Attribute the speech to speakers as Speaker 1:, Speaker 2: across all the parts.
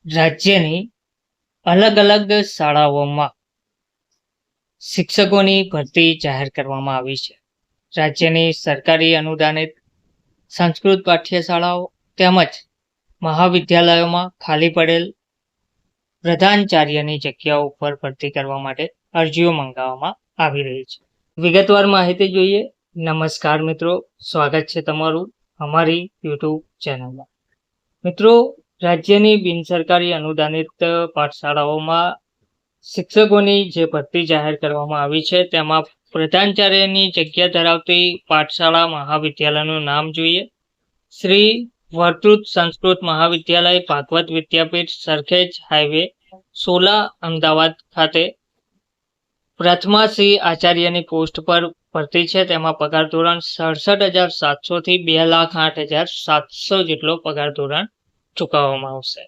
Speaker 1: રાજ્યની અલગ અલગ શાળાઓમાં શિક્ષકોની ભરતી જાહેર કરવામાં આવી છે. રાજ્યની સરકારી અનુદાનિત સંસ્કૃત પાઠ્યશાળાઓ તેમજ મહાવિદ્યાલયોમાં ખાલી પડેલ પ્રધાનાચાર્યની જગ્યાઓ ઉપર ભરતી કરવા માટે અરજીઓ મંગાવવામાં આવી રહી છે. વિગતવાર માહિતી જોઈએ. નમસ્કાર મિત્રો, સ્વાગત છે તમારું અમારી યુટ્યુબ ચેનલમાં. મિત્રો, રાજ્યની બિનસરકારી અનુદાનિત પાઠશાળાઓમાં શિક્ષકોની જે ભરતી જાહેર કરવામાં આવી છે તેમાં પ્રધાનાચાર્યની જગ્યા ધરાવતી પાઠશાળા મહાવિદ્યાલયનું નામ જોઈએ. શ્રી વર્તૃત સંસ્કૃત મહાવિદ્યાલય ભાગવત વિદ્યાપીઠ સરખેજ હાઈવે 16 અમદાવાદ ખાતે પ્રથમાસી આચાર્યની પોસ્ટ પર ભરતી છે. તેમાં પગાર ધોરણ 67,700 થી 2,08,700 જેટલો પગાર ધોરણ ચૂકવવામાં આવશે.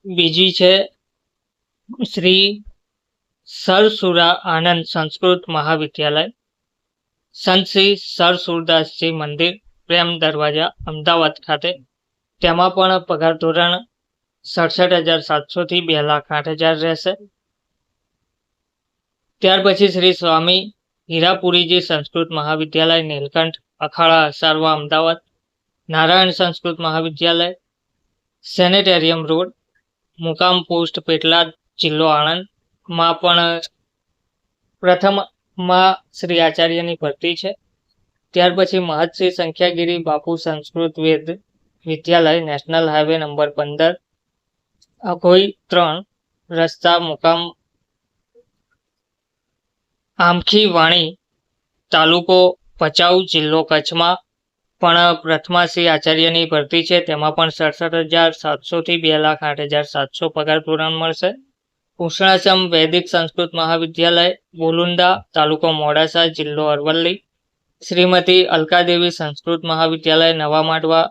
Speaker 1: બીજી છે શ્રી સરસુરા આનંદ સંસ્કૃત મહાવિદ્યાલય, સંત શ્રી સર સુરદાસજી મંદિર, પ્રેમ દરવાજા, અમદાવાદ ખાતે. તેમાં પણ પગાર ધોરણ 67,700 થી 2,08,000 રહેશે. ત્યાર પછી શ્રી સ્વામી હીરાપુરીજી સંસ્કૃત મહાવિદ્યાલય, નીલકંઠ અખાડા, અસારવા, અમદાવાદ. નારાયણ સંસ્કૃત મહાવિદ્યાલય, સેનેટેરિયમ રોડ, મુકામ પોસ્ટ પેટલાદ, જિલ્લો આણંદ માં પણ પ્રથમમાં શ્રી આચાર્યની ભરતી છે. ત્યાર પછી મહર્ષિ સંખ્યાગીરી બાપુ સંસ્કૃત વેદ વિદ્યાલય, નેશનલ હાઈવે નંબર 15, અઘોઈ 3 રસ્તા, મુકામ આમખી વાણી, તાલુકો ભચાઉ, જિલ્લો કચ્છમાં પણ પ્રથમાસી આચાર્યની ભરતી છે. તેમાં પણ 67,700 થી 2,08,700 પગાર ધોરણ મળશે. ઉષ્ણાસમ વૈદિક સંસ્કૃત મહાવિદ્યાલય, બોલુંદા, તાલુકો મોડાસા, જિલ્લો અરવલ્લી. શ્રીમતી અલકાદેવી સંસ્કૃત મહાવિદ્યાલય, નવા માંડવા,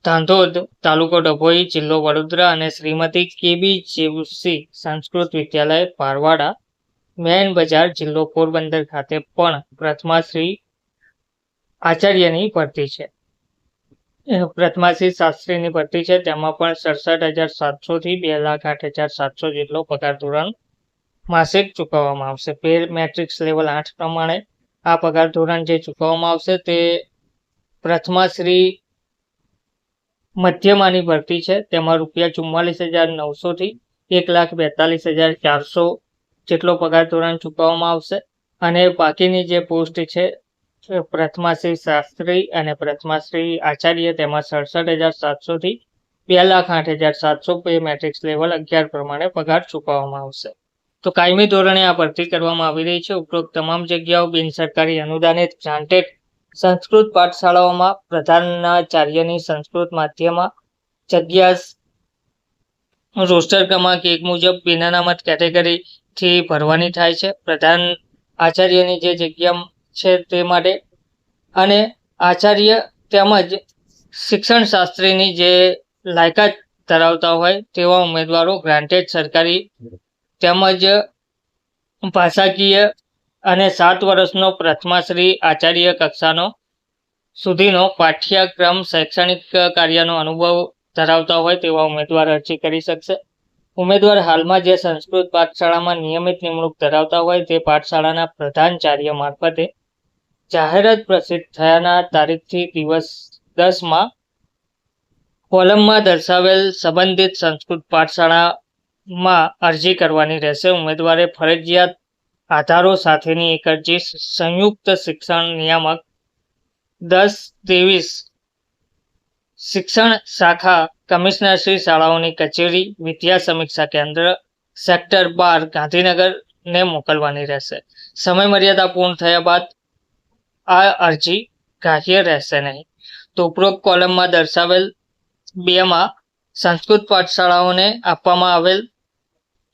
Speaker 1: ધાંધોદ, તાલુકો ડભોઈ, જિલ્લો વડોદરા. અને શ્રીમતી કેબી જેવસી સંસ્કૃત વિદ્યાલય, પારવાડા, મેન બજાર, જિલ્લો પોરબંદર ખાતે પણ પ્રથમાશ્રી આચાર્યની ભરતી છે. પ્રથમાશ્રી શાસ્ત્રીની ભરતી છે. તેમાં પણ 67,700 થી 2,08,700 જેટલો પગાર ધોરણ માસિક ચૂકવવામાં આવશે. પે મેટ્રિક્સ લેવલ 8 પ્રમાણે આ પગાર ધોરણ જે ચૂકવવામાં આવશે તે પ્રથમાશ્રી મધ્યમાની ભરતી છે. તેમાં ₹44,900 થી 1,42,400 જેટલો પગાર ધોરણ ચૂકવવામાં આવશે. અને બાકીની જે પોસ્ટ છે પ્રથમાશ્રી શાસ્ત્રી અને પ્રથમાશ્રી આચાર્ય, તેમાં 67,700 થી 2,08,700 પે મેટ્રિક્સ લેવલ 11 પ્રમાણે પગાર ચૂકવવામાં આવશે. તો કાયમી ધોરણે આ ભરતી કરવામાં આવી રહી છે. ઉપરોક્ત તમામ જગ્યાઓ બિનસરકારી અનુદાનિત ગ્રાન્ટેડ સંસ્કૃત પાઠશાળાઓમાં પ્રધાનાચાર્યની સંસ્કૃત માધ્યમમાં જગ્યા રોસ્ટર ક્રમાંક 1 મુજબ બિન અનામત કેટેગરી થી ભરવાની થાય છે. પ્રધાન આચાર્યની જે જગ્યા છે તે માટે અને આચાર્ય તેમજ શિક્ષણ શાસ્ત્રીની જે લાયકાત ધરાવતા હોય તેવા ઉમેદવારો ગ્રાન્ટેડ સરકારી તેમજ ભાષાકીય અને 7 વર્ષનો પ્રથમાશ્રી આચાર્ય કક્ષાનો સુધીનો પાઠ્યક્રમ શૈક્ષણિક કાર્યનો અનુભવ ધરાવતા હોય તેવા ઉમેદવાર અરજી કરી શકશે. ઉમેદવાર હાલમાં જે સંસ્કૃત પાઠશાળામાં નિયમિત નિમણૂક ધરાવતા હોય તે પાઠશાળાના પ્રધાનાચાર્ય મારફતે જાહેરાત પ્રસિદ્ધ થયાના તારીખથી દિવસ 10માં કોલમમાં દર્શાવેલ સંબંધિત સંસ્કૃત પાઠશાળામાં અરજી કરવાની રહેશે. ઉમેદવારે ફરજિયાત આધારો સાથેની એક અરજી સંયુક્ત શિક્ષણ નિયામક 10-23 શિક્ષણ શાખા, કમિશનરશ્રી શાળાઓની કચેરી, વિદ્યા સમીક્ષા કેન્દ્ર, સેક્ટર 12 ગાંધીનગરને મોકલવાની રહેશે. સમય મર્યાદા પૂર્ણ થયા બાદ આ અરજી ગ્રાહ્ય રહેશે નહીં. તો ઉપરોક્ત કોલમમાં દર્શાવેલ 2માં સંસ્કૃત પાઠશાળાઓને આપવામાં આવેલ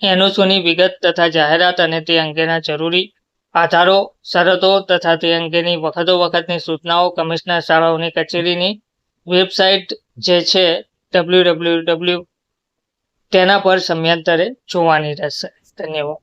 Speaker 1: એનઓસીની વિગત તથા જાહેરાત અને તે અંગેના જરૂરી આધારો, શરતો તથા તે અંગેની વખતોવખતની સૂચનાઓ કમિશનર શાળાઓની કચેરીની વેબસાઇટ જે છે www તેના પર સમયાંતરે જોવાની રહેશે. ધન્યવાદ.